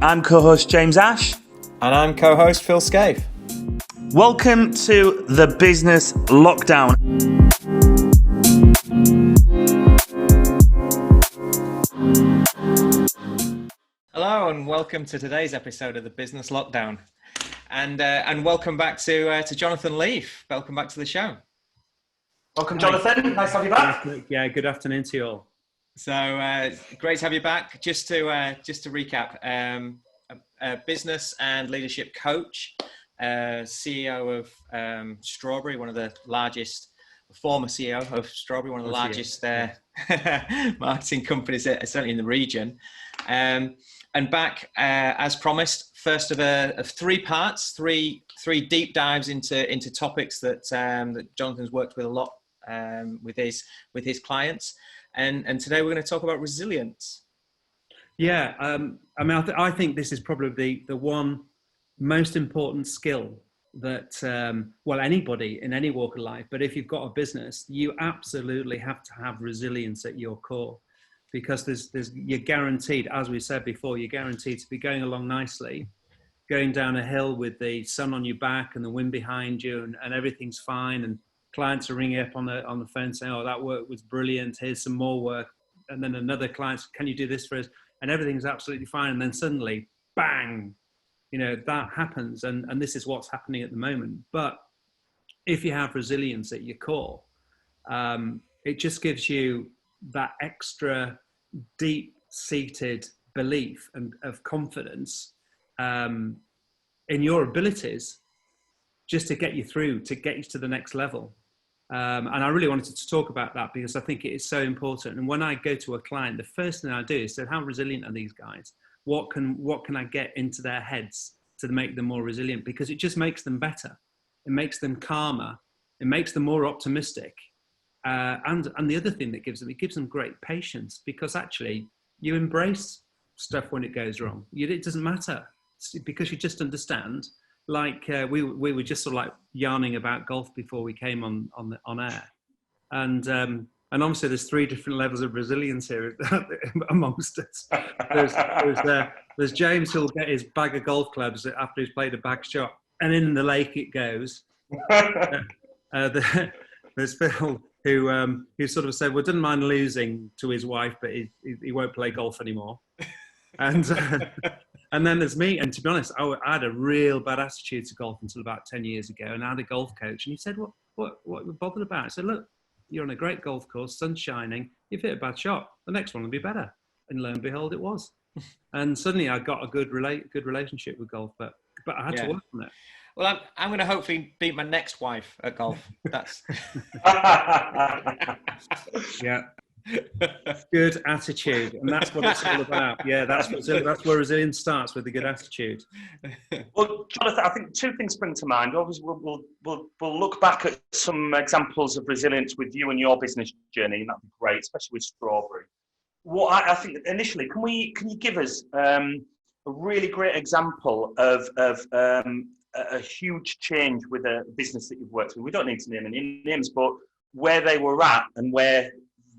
I'm co-host James Ash. And I'm co-host Phil Scaife. Welcome to the Business Lockdown. Hello and welcome to today's episode of the Business Lockdown. And welcome back to Jonathan Leafe. Welcome back to the show. Welcome, Jonathan. Nice to have you back. Yeah, good afternoon to you all. So great to have you back. Just to recap, a business and leadership coach, CEO of Strawberry, one of the largest, former CEO of Strawberry, one of the largest marketing companies, certainly in the region. And back as promised, first of three parts, three deep dives into topics that Jonathan's worked with a lot with his clients, and today we're going to talk about resilience. Yeah, I think this is probably the one most important skill that anybody in any walk of life, but if you've got a business, you absolutely have to have resilience at your core, because you're guaranteed, as we said before, you're guaranteed to be going along nicely, going down a hill with the sun on your back and the wind behind you, and everything's fine, and clients are ringing up on the phone saying, "Oh, that work was brilliant. Here's some more work." And then another client, "Can you do this for us?" And everything's absolutely fine. And then suddenly, bang, that happens. And this is what's happening at the moment. But if you have resilience at your core, it just gives you that extra deep-seated belief and of confidence in your abilities, just to get you through, to get you to the next level. And I really wanted to talk about that because I think it is so important. And when I go to a client, the first thing I do is say, how resilient are these guys? What can I get into their heads to make them more resilient? Because it just makes them better. It makes them calmer. It makes them more optimistic. And the other thing that it gives them great patience, because actually you embrace stuff when it goes wrong. It doesn't matter, because you just understand. Like we were just sort of like yarning about golf before we came on air, and obviously there's three different levels of resilience here amongst us. There's James who'll get his bag of golf clubs after he's played a bag shot, and in the lake it goes. There's Phil who sort of said, well, doesn't mind losing to his wife, but he won't play golf anymore. And then there's me, and to be honest, I had a real bad attitude to golf until about 10 years ago, and I had a golf coach, and he said, what we're bothered about? I said, look, you're on a great golf course, sun's shining, you've hit a bad shot, the next one will be better. And lo and behold, it was. And suddenly I got a good relationship with golf, but I had to work on it. Well, I'm going to hopefully beat my next wife at golf. That's yeah. Good attitude, and that's what it's all about. Yeah, that's where resilience starts, with a good attitude. Well, Jonathan, I think two things spring to mind. Obviously, we'll look back at some examples of resilience with you and your business journey, and that'd be great, especially with Strawberry. What I think initially, can you give us a really great example of a huge change with a business that you've worked with? We don't need to name any names, but where they were at and where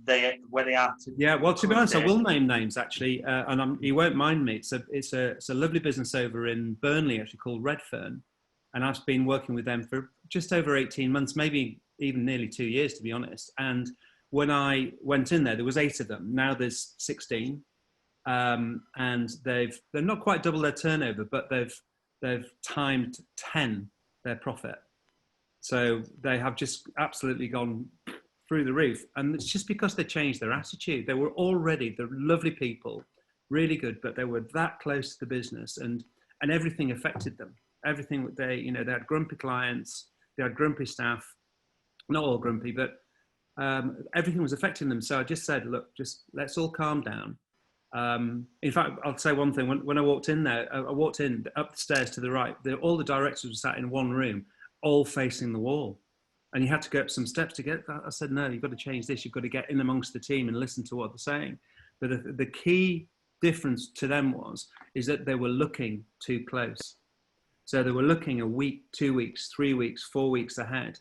they are today. Yeah, well, to be honest, I will name names actually, and you won't mind me. It's a lovely business over in Burnley, actually, called Redfern, and I've been working with them for just over 18 months, maybe even nearly 2 years, to be honest. And when I went in there was 8 of them. Now there's 16, and they're not quite double their turnover, but they've timed 10 their profit. So they have just absolutely gone through the roof, and it's just because they changed their attitude. They were already, they're lovely people, really good, but they were that close to the business, and everything affected them. Everything they had grumpy clients, they had grumpy staff, not all grumpy, but everything was affecting them. So I just said, look, just let's all calm down. In fact, I'll say one thing. When I walked in there, I walked in up the stairs to the right. All the directors were sat in one room, all facing the wall. And you had to go up some steps to get that. I said, no, you've got to change this. You've got to get in amongst the team and listen to what they're saying. But the key difference to them is that they were looking too close. So they were looking a week, 2 weeks, 3 weeks, 4 weeks ahead.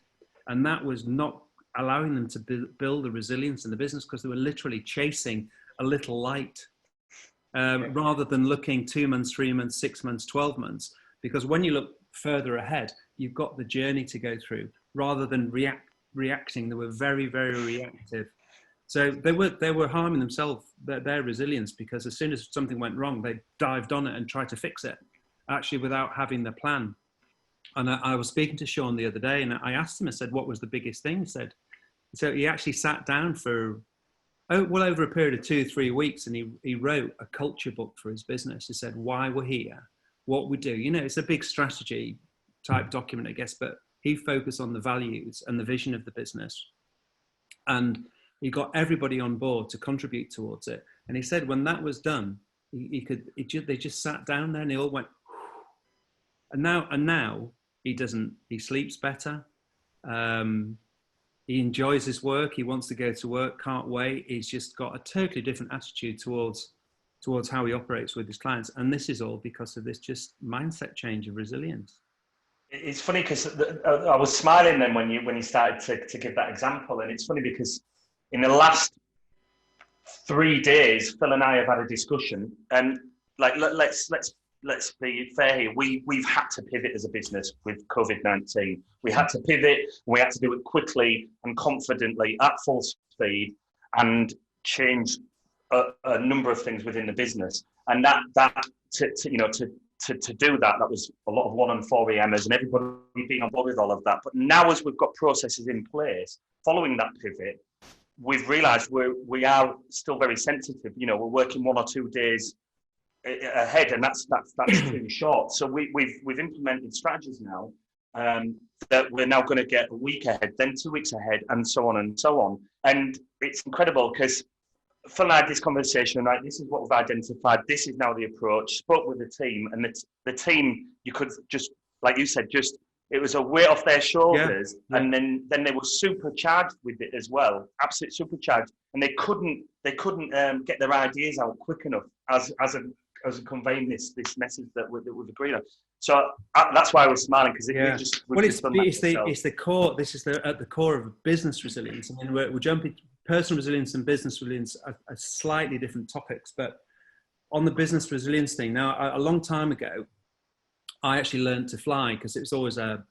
And that was not allowing them to build the resilience in the business, because they were literally chasing a little light. rather than looking 2 months, 3 months, 6 months, 12 months. Because when you look further ahead, you've got the journey to go through rather than reacting. They were very, very reactive. So they were harming themselves, their resilience, because as soon as something went wrong, they dived on it and tried to fix it, actually without having the plan. And I was speaking to Sean the other day, and I asked him, I said, what was the biggest thing? He said, so he actually sat down for, over a period of 2-3 weeks, and he wrote a culture book for his business. He said, why we're here, what we do. You know, it's a big strategy type document, I guess, but he focused on the values and the vision of the business. And he got everybody on board to contribute towards it. And he said when that was done, they just sat down there and they all went, and now he sleeps better. He enjoys his work. He wants to go to work, can't wait. He's just got a totally different attitude towards how he operates with his clients. And this is all because of this just mindset change of resilience. It's funny because I was smiling then when you started to give that example. And it's funny because in the last 3 days, Phil and I have had a discussion, and like let's be fair here. We've had to pivot as a business with COVID-19. We had to pivot. We had to do it quickly and confidently at full speed, and change a number of things within the business. And that to do that was a lot of 1 and 4 a.m.ers and everybody being on board with all of that. But now, as we've got processes in place following that pivot, we've realised we are still very sensitive. You know, we're working 1 or 2 days ahead, and that's too short. So we've implemented strategies now that we're now going to get a week ahead, then 2 weeks ahead, and so on and so on. And it's incredible because Phil and I had this conversation, like, this is what we've identified. This is now the approach. Spoke with the team, and the team, you could just, like you said, it was a weight off their shoulders, and then they were supercharged with it as well, absolutely supercharged, and they couldn't get their ideas out quick enough as conveying this message that we've agreed on. So that's why I was smiling, because it's the core. This is at the core of business resilience. I mean, we're jumping. Personal resilience and business resilience are slightly different topics, but on the business resilience thing, now a long time ago, I actually learned to fly because it was always a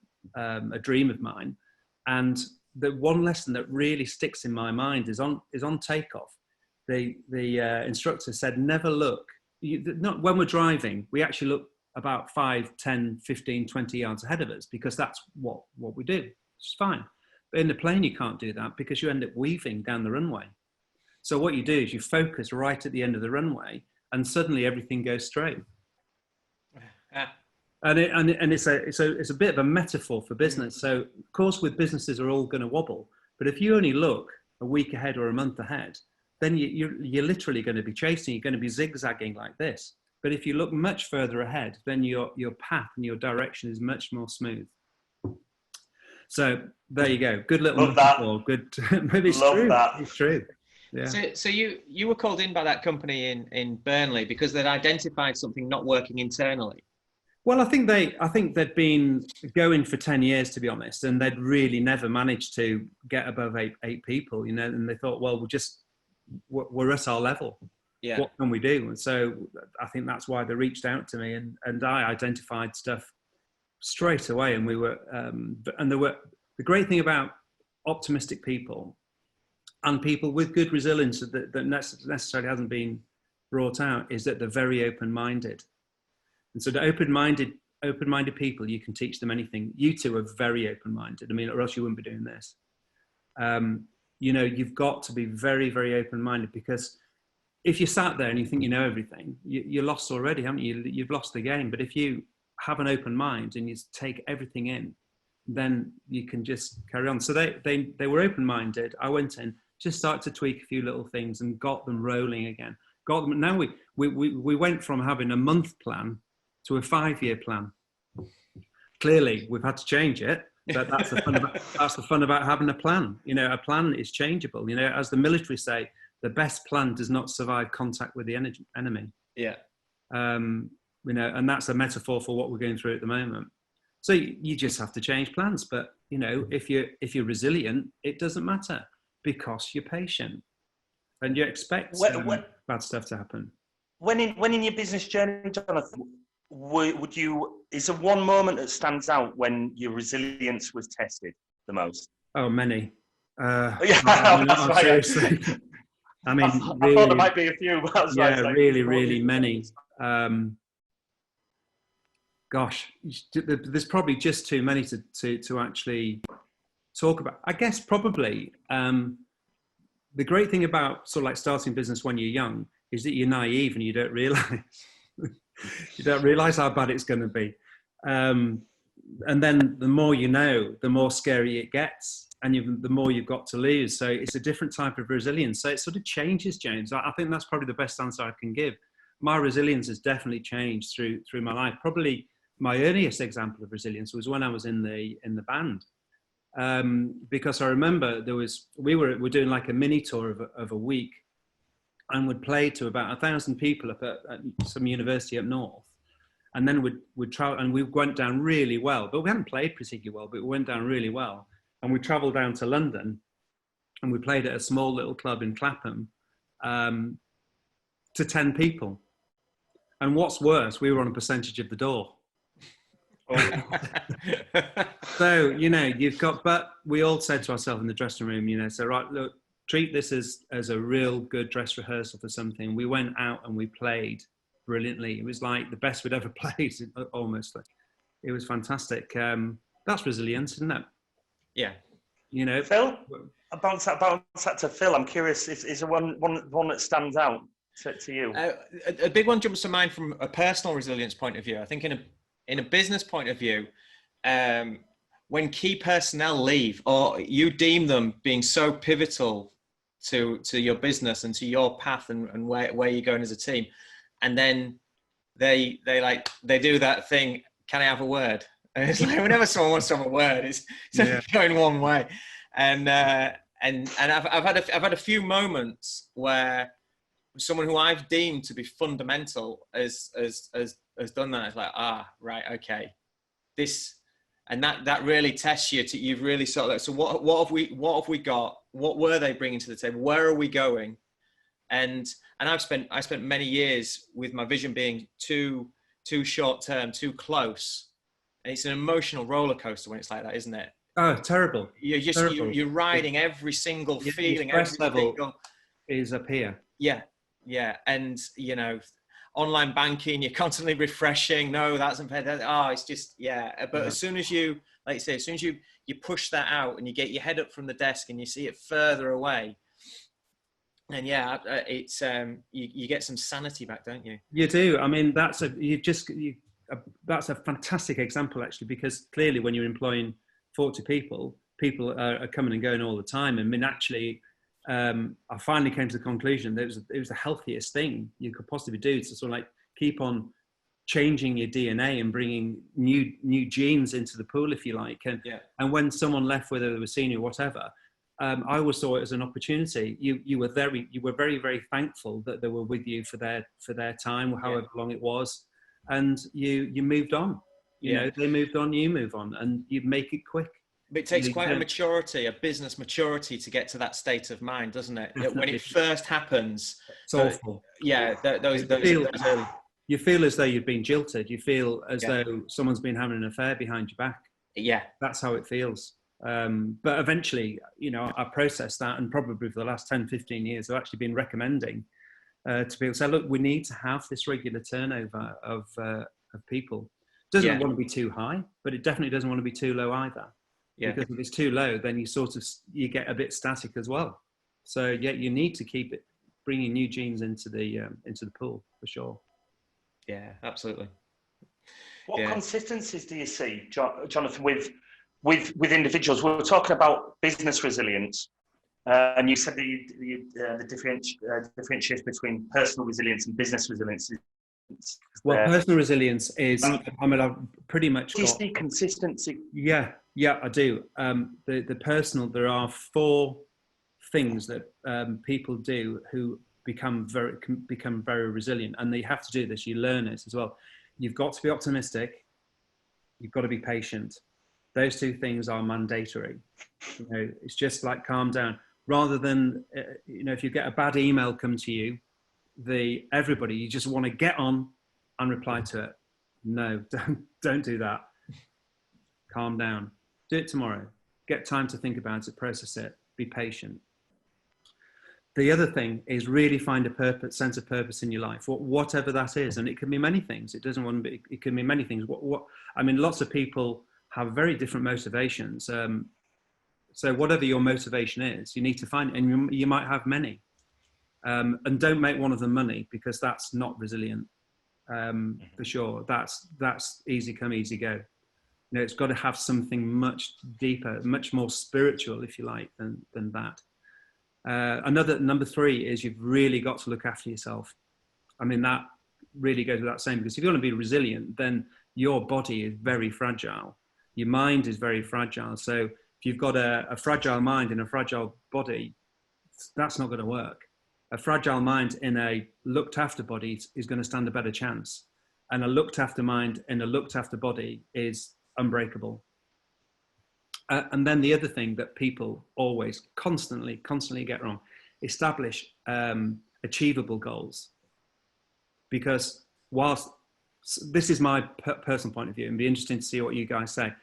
dream of mine. And the one lesson that really sticks in my mind is on takeoff. The instructor said, never look, not when we're driving, we actually look about 5, 10, 15, 20 yards ahead of us, because that's what we do. It's fine. But in the plane, you can't do that because you end up weaving down the runway. So what you do is you focus right at the end of the runway, and suddenly everything goes straight. And it's a bit of a metaphor for business. So of course, with businesses are all going to wobble, but if you only look a week ahead or a month ahead, then you're literally going to be chasing. You're going to be zigzagging like this. But if you look much further ahead, then your path and your direction is much more smooth. So there you go. Good little metaphor. Good. Maybe it's true. It's true. Yeah. So you were called in by that company in Burnley because they'd identified something not working internally. Well, I think they'd been going for 10 years, to be honest, and they'd really never managed to get above eight people, you know. And they thought, well, we're at our level. Yeah. What can we do? And so I think that's why they reached out to me, and I identified stuff straight away. And we were, and there were, the great thing about optimistic people and people with good resilience that necessarily hasn't been brought out is that they're very open-minded. And so the open-minded people, you can teach them anything. You two are very open-minded. I mean, or else you wouldn't be doing this. You know, you've got to be very, very open-minded, because if you sat there and you think you know everything, you're lost already, haven't you? You've lost the game. But if you have an open mind and you take everything in, then you can just carry on. So they were open-minded. I went in, just started to tweak a few little things and got them rolling again. Got them. Now we went from having a month plan to a 5-year plan. Clearly, we've had to change it, but that's the fun about having a plan. You know, a plan is changeable. You know, as the military say, the best plan does not survive contact with the enemy. Yeah. You know, and that's a metaphor for what we're going through at the moment. So you just have to change plans. But you know, if you're resilient, it doesn't matter, because you're patient and you expect bad stuff to happen. when in your business journey, Jonathan, is there one moment that stands out when your resilience was tested the most? Oh, many. Yeah, No, seriously. I mean, I thought there really, might be a few, but that's why I was like, really many. Gosh, there's probably just too many to actually talk about. I guess probably the great thing about sort of like starting business when you're young is that you're naive and you don't realize how bad it's going to be. And then the more you know, the more scary it gets, and the more you've got to lose. So it's a different type of resilience. So it sort of changes, James. I think that's probably the best answer I can give. My resilience has definitely changed through my life. Probably my earliest example of resilience was when I was in the band. Because I remember we were doing like a mini tour of a week, and would play to about 1,000 people up at some university up north, and then would travel, and we went down really well, but we hadn't played particularly well, but we went down really well, and we travelled down to London, and we played at a small little club in Clapham to 10 people, and what's worse, we were on a percentage of the door. Oh. So, but we all said to ourselves in the dressing room, so right, look, treat this as a real good dress rehearsal for something. We went out and we played brilliantly. It was like the best we'd ever played, almost. It was fantastic. That's resilience, isn't it? Yeah. Phil, I bounce that to Phil. I'm curious, is there one that stands out to you? A big one jumps to mind from a personal resilience point of view. I think in a business point of view, when key personnel leave, or you deem them being so pivotal to your business and to your path and where you're going as a team, and then they do that thing, can I have a word? And it's like whenever someone wants to have a word, it's going one way. And I've had a few moments where someone who I've deemed to be fundamental has done that. It's like, right, okay, this, and that really tests you. You've really sort of, so what have we got? What were they bringing to the table? Where are we going? And I spent many years with my vision being too short term, too close, and it's an emotional roller coaster when it's like that, isn't it? Oh, terrible! You're riding every single feeling. Your stress level is up here. Yeah, and online banking, you're constantly refreshing. No, that's unfair. It's just, But as soon as you, like you say, as soon as you push that out and you get your head up from the desk and you see it further away, and it's you get some sanity back, don't you? You do. I mean, that's a fantastic example actually, because clearly when you're employing 40 people are coming and going all the time. I mean, actually, I finally came to the conclusion that it was the healthiest thing you could possibly do to sort of like keep on changing your DNA and bringing new genes into the pool, if you like. And when someone left, whether they were senior or whatever, I always saw it as an opportunity. You were very, very thankful that they were with you for their time, however long it was, and you moved on. They moved on, you move on, and you make it quick. But it takes quite a business maturity to get to that state of mind, doesn't it? Definitely. When it first happens, it's awful. You feel as though you've been jilted. You feel as though someone's been having an affair behind your back. Yeah, that's how it feels. But eventually, I processed that, and probably for the last 10, 15 years, I've actually been recommending to people, say, look, we need to have this regular turnover of people. It doesn't want to be too high, but it definitely doesn't want to be too low either. Yeah. Because if it's too low, then you get a bit static as well. So you need to keep it, bringing new genes into the pool for sure. Yeah, absolutely. What consistencies do you see, Jonathan, with individuals? We were talking about business resilience, and you said the differentiation between personal resilience and business resilience. Well, personal resilience is, I've pretty much got... Do you see consistency? Yeah, I do. The personal, there are 4 things that people do who become very resilient, and they have to do this. You learn it as well. You've got to be optimistic. You've got to be patient. Those 2 things are mandatory. It's just like calm down. Rather than, if you get a bad email come to you, everybody, you just want to get on and reply to it. No, don't do that. Calm down. Do it tomorrow. Get time to think about it, process it, be patient. The other thing is really find a sense of purpose in your life, whatever that is. And it can be many things. It doesn't want to be, it can be many things. I mean, lots of people have very different motivations. So whatever your motivation is, you need to find it, and you might have many. And don't make one of them money, because that's not resilient, for sure. That's easy come, easy go. You know, it's got to have something much deeper, much more spiritual, if you like, than that. Number 3 is you've really got to look after yourself. I mean, that really goes without saying, because if you want to be resilient, then your body is very fragile. Your mind is very fragile. So if you've got a fragile mind and a fragile body, that's not going to work. A fragile mind in a looked after body is going to stand a better chance. And a looked after mind in a looked after body is unbreakable. And then the other thing that people always constantly get wrong, establish achievable goals. Because whilst this is my personal point of view, and be interesting to see what you guys say,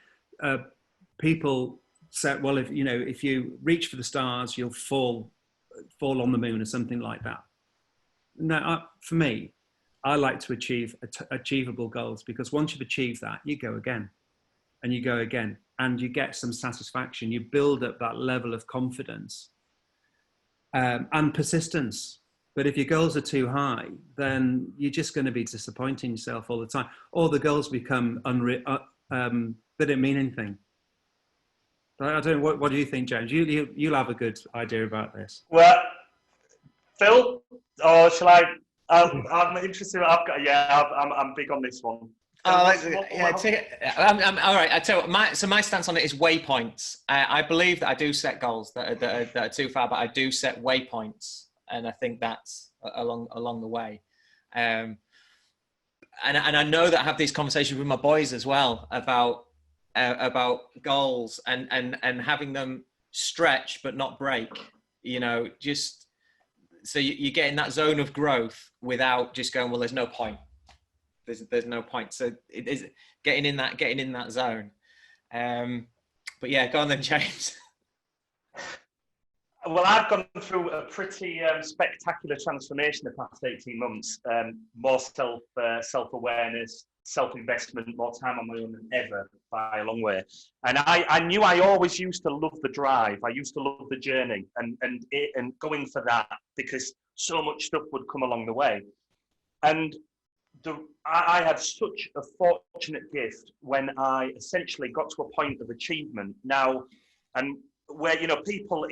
people say, well, if you reach for the stars, you'll fall on the moon or something like that. No, for me, I like to achieve achievable goals, because once you've achieved that, you go again and you go again, and you get some satisfaction. You build up that level of confidence and persistence. But if your goals are too high, then you're just going to be disappointing yourself all the time, or the goals become they don't mean anything. I don't know. What do you think, James? You'll have a good idea about this. Well, Phil, or shall I? I'm interested. I'm big on this one. I'm all right. I tell you what, my stance on it is waypoints. I believe that I do set goals that are too far, but I do set waypoints, and I think that's along the way. And I know that I have these conversations with my boys as well about goals and having them stretch but not break. You know, just so you get in that zone of growth without just going, well, there's no point. There's no point. So it is getting in that zone. But yeah, go on then, James. Well, I've gone through a pretty spectacular transformation the past 18 months. More self-awareness, self-investment, more time on my own than ever by a long way. And I knew I always used to love the drive. I used to love the journey and going for that, because so much stuff would come along the way. And I had such a fortunate gift when I essentially got to a point of achievement now, and where, you know, people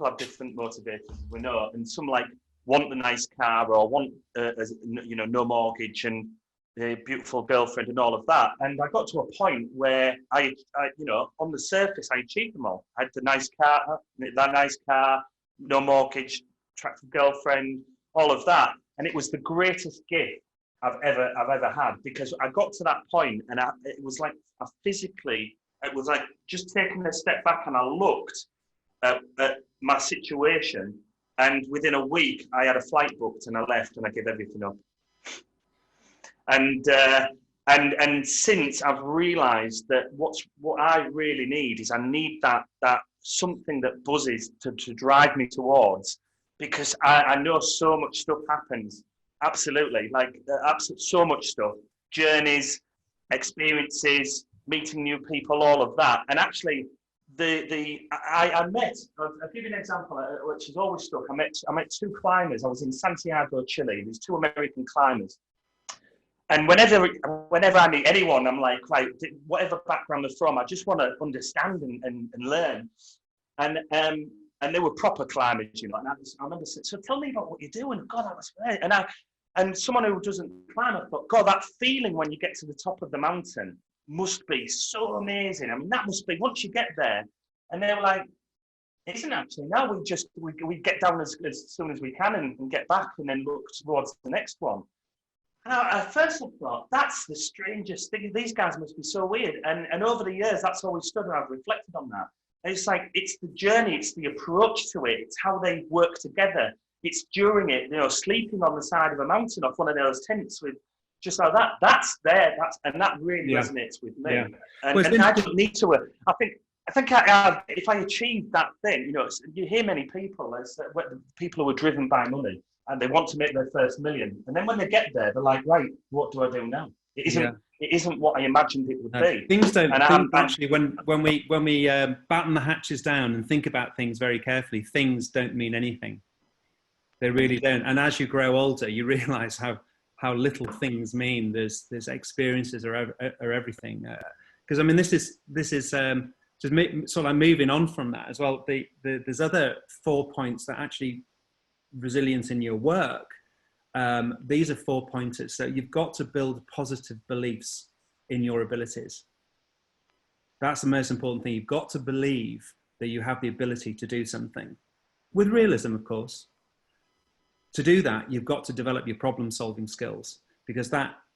have different motivators, we know, and some like want the nice car or want no mortgage and a beautiful girlfriend and all of that. And I got to a point where I on the surface I achieved them all. I had the nice car, no mortgage, attractive girlfriend, all of that, and it was the greatest gift I've ever had, because I got to that point and it was like just taking a step back, and I looked at my situation, and within a week I had a flight booked and I left and I gave everything up. And since I've realised that what I really need is I need that something that buzzes to drive me towards, because I know so much stuff happens. Absolutely, so much stuff, journeys, experiences, meeting new people, all of that. And actually, I met. I'll give you an example, which has always stuck. I met 2 climbers. I was in Santiago, Chile. There's 2 American climbers. And whenever I meet anyone, I'm like, right, whatever background they're from, I just want to understand and learn. And they were proper climbers, you know. And I remember saying, so tell me about what you're doing. God, that was great. And someone who doesn't climb, I thought, God, that feeling when you get to the top of the mountain must be so amazing. I mean, that must be once you get there. And they were like, it isn't actually. Now we get down as soon as we can and get back and then look towards the next one. And at first I thought, that's the strangest thing. These guys must be so weird. And over the years, that's always stood, and I've reflected on that. And it's like, it's the journey, it's the approach to it, it's how they work together. It's during it, sleeping on the side of a mountain off one of those tents with just like that. That's there. And that really resonates with me. Yeah. And I don't need to. I think if I achieved that thing, you hear many people as people who are driven by money and they want to make their first million, and then when they get there, they're like, right, what do I do now? It isn't what I imagined it would be. Things don't. Actually, when we batten the hatches down and think about things very carefully, things don't mean anything. They really don't. And as you grow older, you realise how little things mean. There's experiences are everything. Because I mean, this is just sort of moving on from that as well. There's other 4 points that actually resilience in your work. These are 4 pointers. So you've got to build positive beliefs in your abilities. That's the most important thing. You've got to believe that you have the ability to do something with realism, of course. To do that, you've got to develop your problem solving skills, because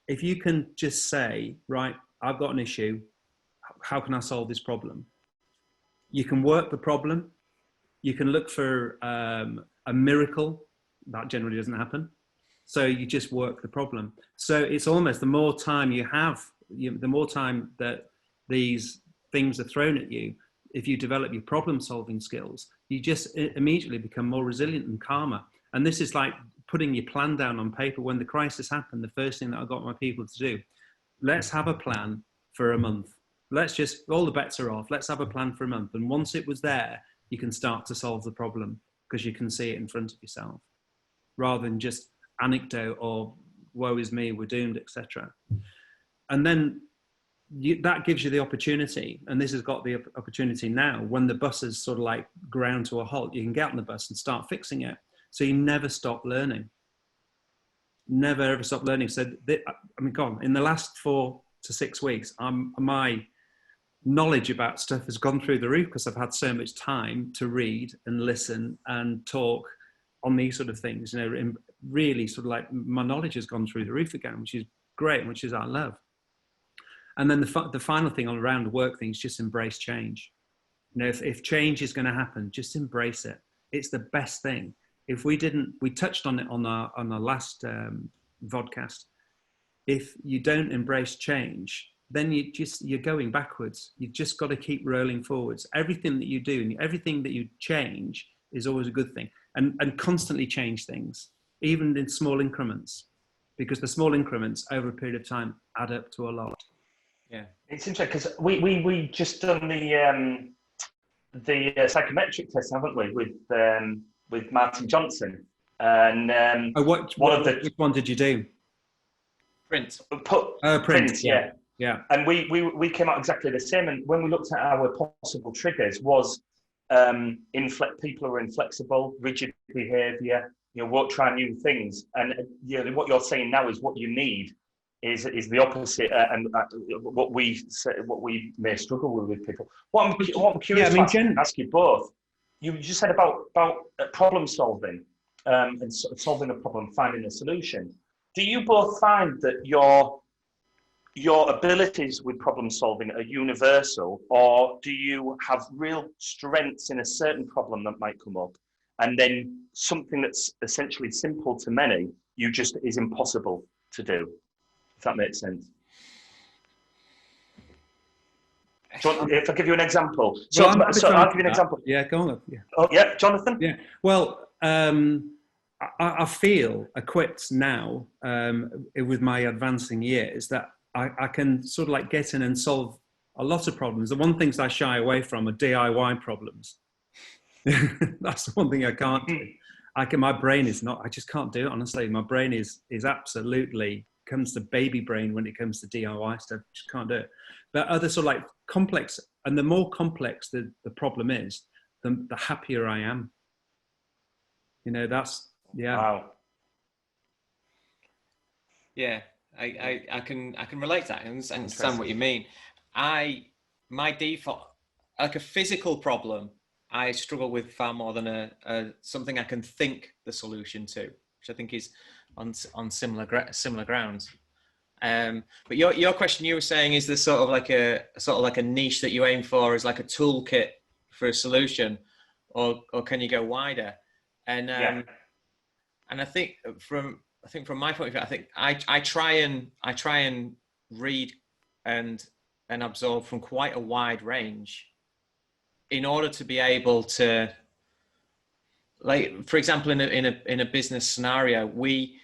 if you can just say, right, I've got an issue, how can I solve this problem? You can work the problem. You can look for a miracle. That generally doesn't happen. So you just work the problem. So it's almost the more time you have, the more time that these things are thrown at you, if you develop your problem solving skills, you just immediately become more resilient and calmer. And this is like putting your plan down on paper. When the crisis happened, the first thing that I got my people to do, let's have a plan for a month. Let's just, all the bets are off. Let's have a plan for a month. And once it was there, you can start to solve the problem because you can see it in front of yourself rather than just anecdote or woe is me, we're doomed, etc. And then that gives you the opportunity, and this has got the opportunity now, when the bus is sort of like ground to a halt, you can get on the bus and start fixing it. So you never stop learning. Never ever stop learning. So, in the last 4 to 6 weeks, my knowledge about stuff has gone through the roof because I've had so much time to read and listen and talk on these sort of things. Really sort of like my knowledge has gone through the roof again, which is great, which is I love. And then the final thing on around work things, just embrace change. If change is going to happen, just embrace it. It's the best thing. If we touched on it on our last vodcast. If you don't embrace change, then you're going backwards. You've just got to keep rolling forwards. Everything that you do and everything that you change is always a good thing. And constantly change things, even in small increments, because the small increments over a period of time add up to a lot. Yeah, it's interesting because we just done the psychometric test, haven't we, with Martin Johnson, and which one did you do? Print. Print. Yeah. And we came out exactly the same. And when we looked at our possible triggers, was people who are inflexible, rigid behaviour, won't try new things, and what you're saying now is what you need. Is the opposite, and what we may struggle with people. What I'm curious to ask you both. You just said about problem solving and solving a problem, finding a solution. Do you both find that your abilities with problem solving are universal, or do you have real strengths in a certain problem that might come up, and then something that's essentially simple to many, is impossible to do? If that makes sense. If I give you an example. I'll give you an example. Yeah, go on. Yeah. Oh, yeah, Jonathan? Yeah. Well, I feel equipped now with my advancing years that I can sort of like get in and solve a lot of problems. The one things I shy away from are DIY problems. That's the one thing I can't do. My brain is not, I just can't do it, honestly. My brain is absolutely, comes to baby brain when it comes to DIY stuff. Just can't do it. But other sort of like complex, and the more complex the problem is, the happier I am. That's, yeah. Wow. Yeah, I can relate to that and understand what you mean. My default, like a physical problem, I struggle with far more than something I can think the solution to, which I think is on similar grounds. But your question, you were saying, is there sort of like a niche that you aim for, is like a toolkit for a solution, or can you go wider? And And I think from my point of view, I think I try and read and absorb from quite a wide range in order to be able to, like, for example, in a business scenario, we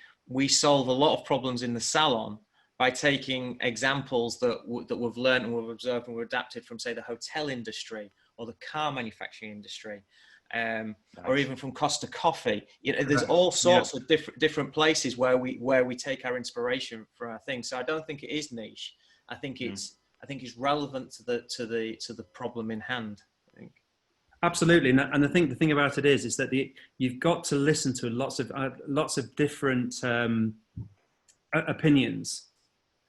solve a lot of problems in the salon by taking examples that we've learned and we've observed and we've adapted from, say, the hotel industry or the car manufacturing industry, or even from Costa Coffee. There's all sorts of different places where we take our inspiration for our things. So I don't think it is niche. I think it's relevant to the problem in hand, I think. Absolutely, and I think the thing about it is that you've got to listen to lots of different opinions,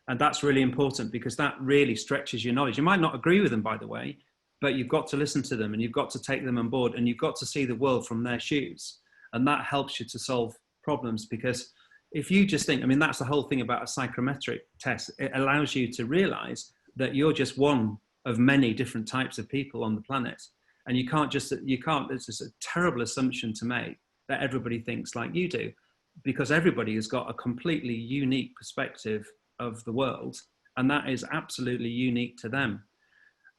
and that's really important because that really stretches your knowledge. You might not agree with them, by the way, but you've got to listen to them and you've got to take them on board and you've got to see the world from their shoes, and that helps you to solve problems. Because if you just think, I mean, that's the whole thing about a psychometric test. It allows you to realize that you're just one of many different types of people on the planet. And it's just a terrible assumption to make that everybody thinks like you do, because everybody has got a completely unique perspective of the world, and that is absolutely unique to them.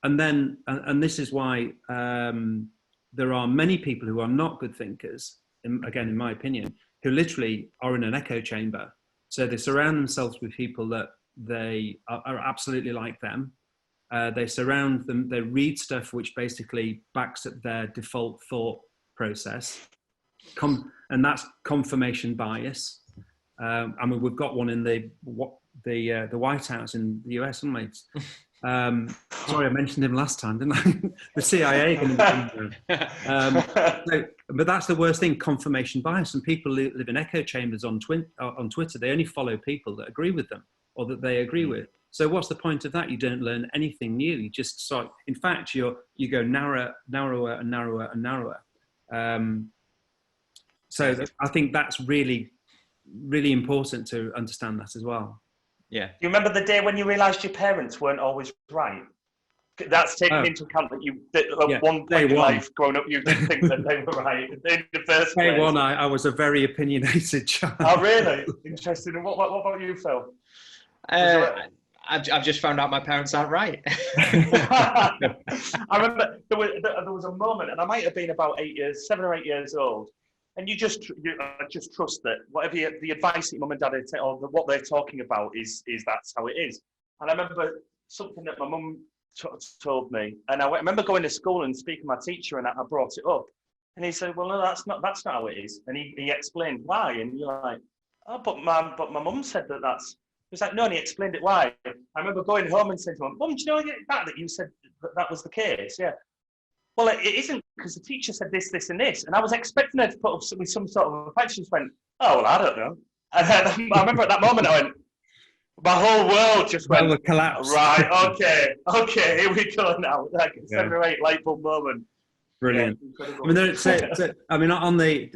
And then, and this is why there are many people who are not good thinkers, again, in my opinion, who literally are in an echo chamber. So they surround themselves with people that they are absolutely like them. They surround them, they read stuff which basically backs up their default thought process. And that's confirmation bias. I mean, we've got one in the White House in the US, haven't we? Sorry, I mentioned him last time, didn't I? The CIA. But that's the worst thing, confirmation bias. And people live in echo chambers on Twitter. They only follow people that agree with them or that they agree with. So what's the point of that? You don't learn anything new. You just start. In fact, you go narrower and narrower and narrower. So I think that's really, really important to understand that as well. Yeah. Do you remember the day when you realised your parents weren't always right? That's taken into account that at one point in life, growing up, you didn't think that they were right in the first place. Day one, I was a very opinionated child. Oh, really? Interesting. And what about you, Phil? I've just found out my parents aren't right. I remember there was a moment, and I might have been about 7 or 8 years old, and you just trust that whatever the advice that your mum and dad are or what they're talking about is that's how it is. And I remember something that my mum told me, and I remember going to school and speaking to my teacher, and I brought it up, and he said, "Well, no, that's not how it is," and he explained why, and you're like, "Oh, but my mum said that that's." He was like, "No," and he explained it why. I remember going home and saying to him, "Mum, do you know that you said that was the case?" Yeah. Well, it isn't, because the teacher said this, this, and this. And I was expecting her to put up with some sort of a She just went, "Oh, well, I don't know." And then I remember at that moment, I went, my whole world just went, collapsed. Right, okay, here we go now. Like 7 or 8 light bulb moment. Brilliant. Yeah, I mean, on the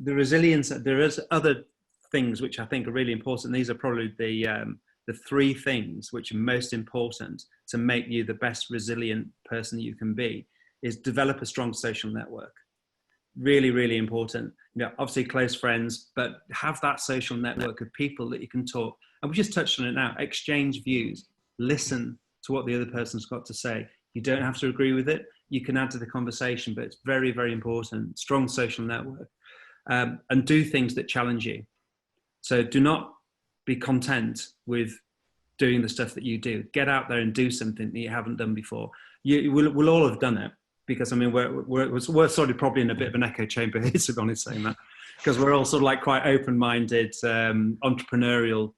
resilience, there is other things which I think are really important. These are probably the 3 things which are most important to make you the best resilient person you can be. Is develop a strong social network. Really, really important. Obviously close friends, but have that social network of people that you can talk. And we just touched on it now. Exchange views. Listen to what the other person's got to say. You don't have to agree with it. You can add to the conversation, but it's very, very important. Strong social network. And do things that challenge you. So do not be content with doing the stuff that you do. Get out there and do something that you haven't done before. We'll all have done it. Because I mean, we're sort of probably in a bit of an echo chamber here, to be honest, saying that, because we're all sort of like quite open-minded, entrepreneurial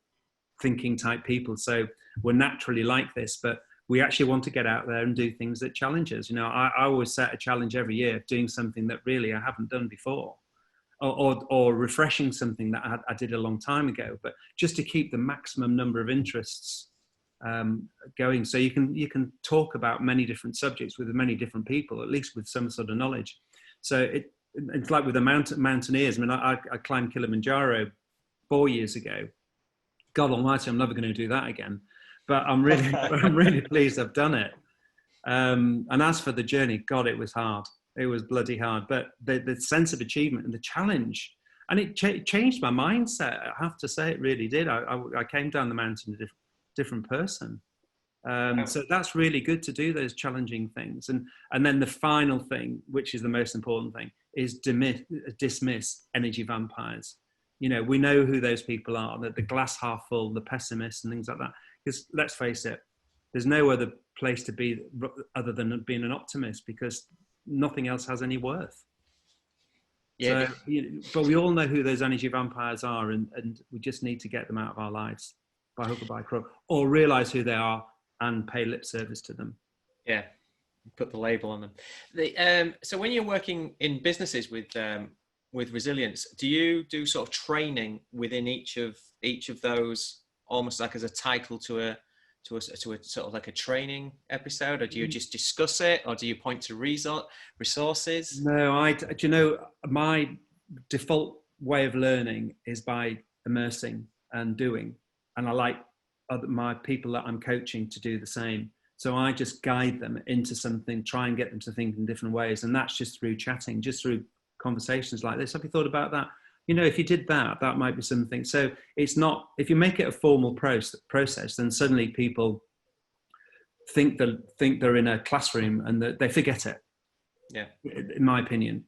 thinking type people. So we're naturally like this, but we actually want to get out there and do things that challenge us. I always set a challenge every year of doing something that really I haven't done before, or refreshing something that I did a long time ago, but just to keep the maximum number of interests going, so you can talk about many different subjects with many different people, at least with some sort of knowledge. So it's like with the mountaineers. I mean, I climbed Kilimanjaro 4 years ago. God almighty, I'm never going to do that again. But I'm really pleased I've done it. And as for the journey, God, it was hard. It was bloody hard. But the sense of achievement and the challenge, And it changed my mindset. I have to say, it really did. I came down the mountain a different person. So that's really good to do those challenging things. And then the final thing, which is the most important thing, is dismiss energy vampires. You know, we know who those people are, the glass half full, the pessimists and things like that. Because let's face it, there's no other place to be other than being an optimist, because nothing else has any worth. Yeah. So, but we all know who those energy vampires are, and we just need to get them out of our lives by hook or by crook, or realize who they are and pay lip service to them. Yeah, put the label on them. So when you're working in businesses with resilience, do you do sort of training within each of those, almost like as a title to a sort of like a training episode, or do you just discuss it, or do you point to resources? No, do you know, my default way of learning is by immersing and doing, and I like my people that I'm coaching to do the same. So I just guide them into something, try and get them to think in different ways, and that's just through chatting, just through conversations like this. Have you thought about that? You know, if you did that, that might be something. So it's not, if you make it a formal process, then suddenly people think they're in a classroom and they forget it. Yeah. In my opinion,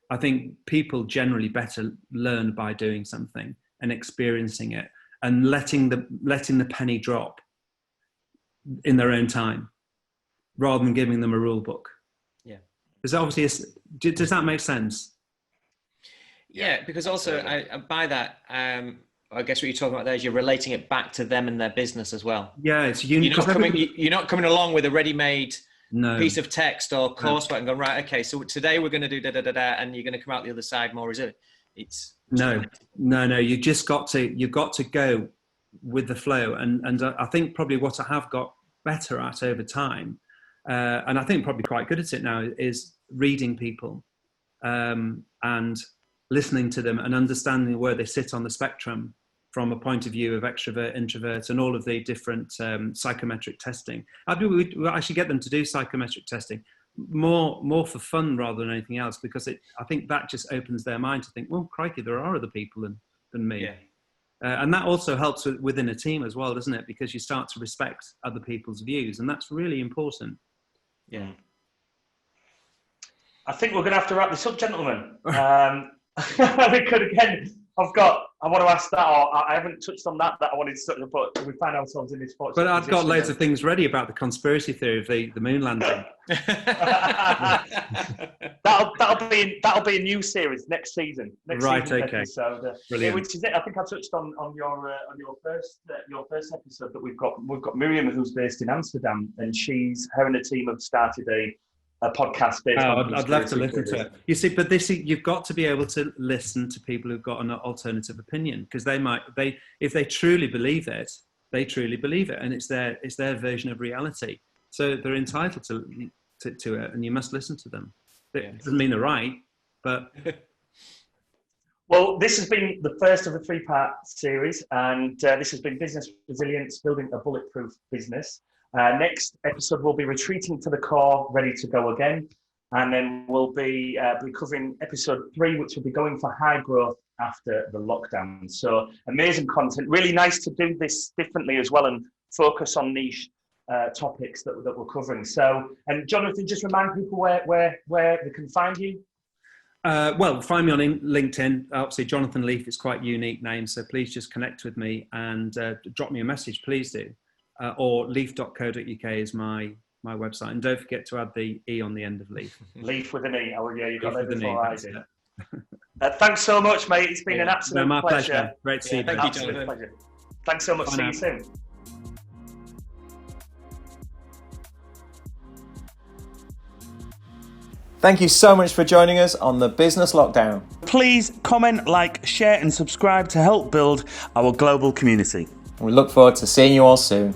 I think people generally better learn by doing something and experiencing it and letting the penny drop in their own time, rather than giving them a rule book. Yeah. Because obviously, does that make sense? Yeah, because also I by that, I guess what you're talking about there is you're relating it back to them and their business as well. Yeah, it's unique. You're not coming along with a ready-made piece of text or coursework and going, right, okay, so today we're going to do da-da-da-da, and you're going to come out the other side more resilient. No. You've got to go with the flow. And I think probably what I have got better at over time, and I think probably quite good at it now, is reading people and listening to them and understanding where they sit on the spectrum from a point of view of extrovert, introvert, and all of the different psychometric testing. We actually get them to do psychometric testing more for fun rather than anything else, because I think that just opens their mind to think, well, crikey, there are other people than me. Yeah. And that also helps within a team as well, doesn't it? Because you start to respect other people's views, and that's really important. Yeah. I think we're going to have to wrap this up, gentlemen. We could again. I want to ask that, or I haven't touched on that I wanted to touch on, but we find ourselves in this fortunate But I've got loads of things ready about the conspiracy theory of the moon landing. that'll be a new series next season. Okay. Episode, brilliant. Which is it? I think I touched on your first episode that we've got Miriam, who's based in Amsterdam, and her and her team have started a podcast based on I'd love to listen to it. You see, but you've got to be able to listen to people who've got an alternative opinion, because if they truly believe it, they truly believe it, and it's their version of reality. So they're entitled to it, and you must listen to them. It doesn't mean they're right, but. Well, this has been the first of a 3-part series, and this has been Business Resilience, Building a Bulletproof Business. Next episode, we'll be retreating to the core, ready to go again. And then we'll be covering episode 3, which will be going for high growth after the lockdown. So amazing content. Really nice to do this differently as well and focus on niche topics that we're covering. So, and Jonathan, just remind people where they can find you. Well, find me on LinkedIn. Obviously, Jonathan Leafe is quite a unique name, so please just connect with me and drop me a message. Please do. Or leaf.co.uk is my website, and don't forget to add the E on the end of Leaf. Leaf with an E. Oh yeah, you got that before I did. Thanks so much, mate. It's been an absolute pleasure. Great to see you. Thank you, Jonathan. Pleasure. Thanks so much. See you soon. Thank you so much for joining us on the Business Lockdown. Please comment, like, share, and subscribe to help build our global community. We look forward to seeing you all soon.